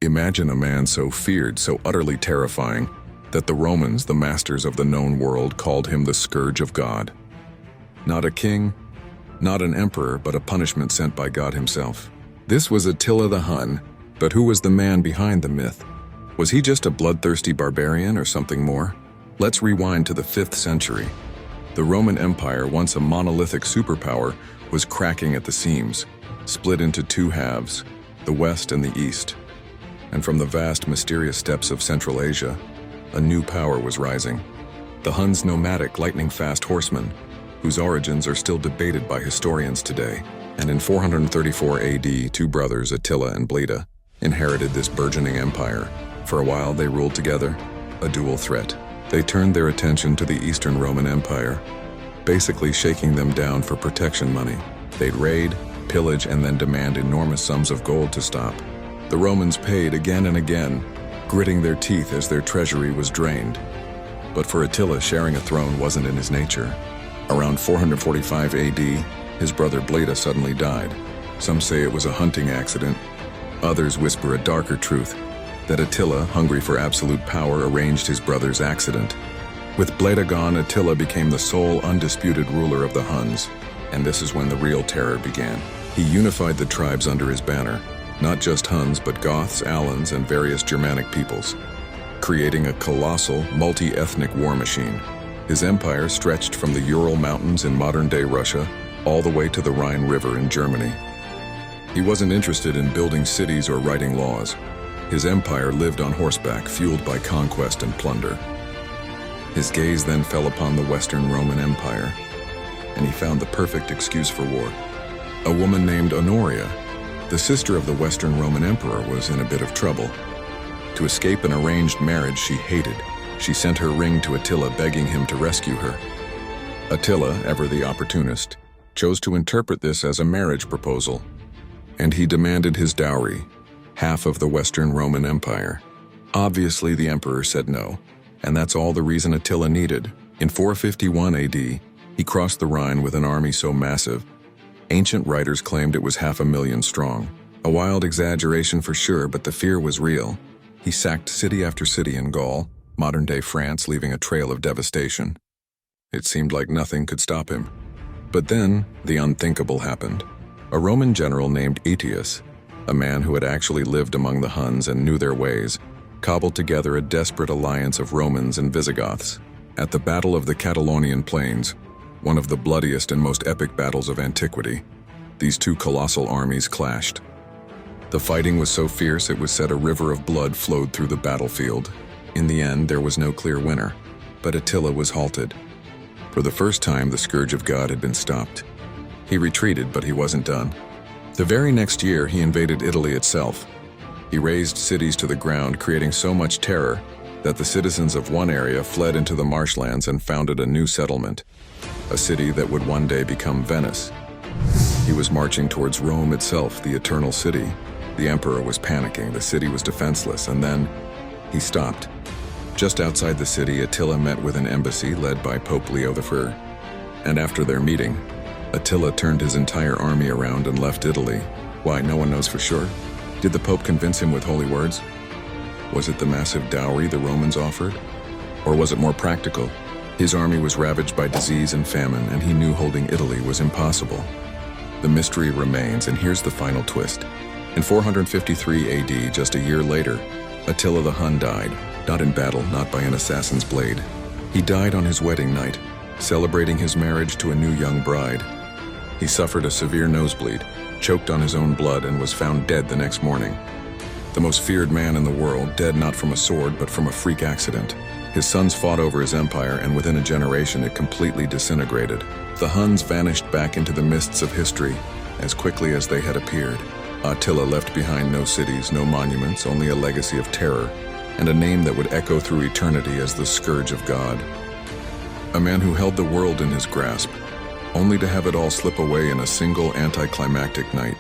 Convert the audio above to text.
Imagine a man so feared, so utterly terrifying, that the Romans, the masters of the known world, called him the Scourge of God. Not a king, not an emperor, but a punishment sent by God himself. This was Attila the Hun, but who was the man behind the myth? Was he just a bloodthirsty barbarian or something more? Let's rewind to the 5th century. The Roman Empire, once a monolithic superpower, was cracking at the seams, split into two halves, the West and the East. And from the vast, mysterious steppes of Central Asia, a new power was rising. The Huns, nomadic, lightning-fast horsemen, whose origins are still debated by historians today. And in 434 AD, two brothers, Attila and Bleda, inherited this burgeoning empire. For a while, they ruled together, a dual threat. They turned their attention to the Eastern Roman Empire, basically shaking them down for protection money. They'd raid, pillage, and then demand enormous sums of gold to stop. The Romans paid again and again, gritting their teeth as their treasury was drained. But for Attila, sharing a throne wasn't in his nature. Around 445 AD, his brother Bleda suddenly died. Some say it was a hunting accident. Others whisper a darker truth, that Attila, hungry for absolute power, arranged his brother's accident. With Bleda gone, Attila became the sole undisputed ruler of the Huns, and this is when the real terror began. He unified the tribes under his banner, not just Huns, but Goths, Alans, and various Germanic peoples, creating a colossal, multi-ethnic war machine. His empire stretched from the Ural Mountains in modern-day Russia all the way to the Rhine River in Germany. He wasn't interested in building cities or writing laws. His empire lived on horseback, fueled by conquest and plunder. His gaze then fell upon the Western Roman Empire, and he found the perfect excuse for war. A woman named Honoria, the sister of the Western Roman Emperor, was in a bit of trouble. To escape an arranged marriage she hated, she sent her ring to Attila, begging him to rescue her. Attila, ever the opportunist, chose to interpret this as a marriage proposal, and he demanded his dowry, half of the Western Roman Empire. Obviously, the emperor said no, and that's all the reason Attila needed. In 451 AD, he crossed the Rhine with an army so massive, ancient writers claimed it was 500,000 strong. A wild exaggeration for sure, but the fear was real. He sacked city after city in Gaul, modern-day France, leaving a trail of devastation. It seemed like nothing could stop him. But then, the unthinkable happened. A Roman general named Aetius, a man who had actually lived among the Huns and knew their ways, cobbled together a desperate alliance of Romans and Visigoths. At the Battle of the Catalonian Plains, one of the bloodiest and most epic battles of antiquity, these two colossal armies clashed. The fighting was so fierce it was said a river of blood flowed through the battlefield. In the end, there was no clear winner, but Attila was halted. For the first time, the Scourge of God had been stopped. He retreated, but he wasn't done. The very next year, he invaded Italy itself. He razed cities to the ground, creating so much terror that the citizens of one area fled into the marshlands and founded a new settlement, a city that would one day become Venice. He was marching towards Rome itself, the eternal city. The emperor was panicking, the city was defenseless, and then he stopped. Just outside the city, Attila met with an embassy led by Pope Leo I. And after their meeting, Attila turned his entire army around and left Italy. Why, no one knows for sure. Did the Pope convince him with holy words? Was it the massive dowry the Romans offered? Or was it more practical? His army was ravaged by disease and famine, and he knew holding Italy was impossible. The mystery remains, and here's the final twist. In 453 AD, just a year later, Attila the Hun died, not in battle, not by an assassin's blade. He died on his wedding night, celebrating his marriage to a new young bride. He suffered a severe nosebleed, choked on his own blood, and was found dead the next morning. The most feared man in the world, dead not from a sword, but from a freak accident. His sons fought over his empire, and within a generation it completely disintegrated. The Huns vanished back into the mists of history as quickly as they had appeared. Attila left behind no cities, no monuments, only a legacy of terror, and a name that would echo through eternity as the Scourge of God. A man who held the world in his grasp, only to have it all slip away in a single anticlimactic night.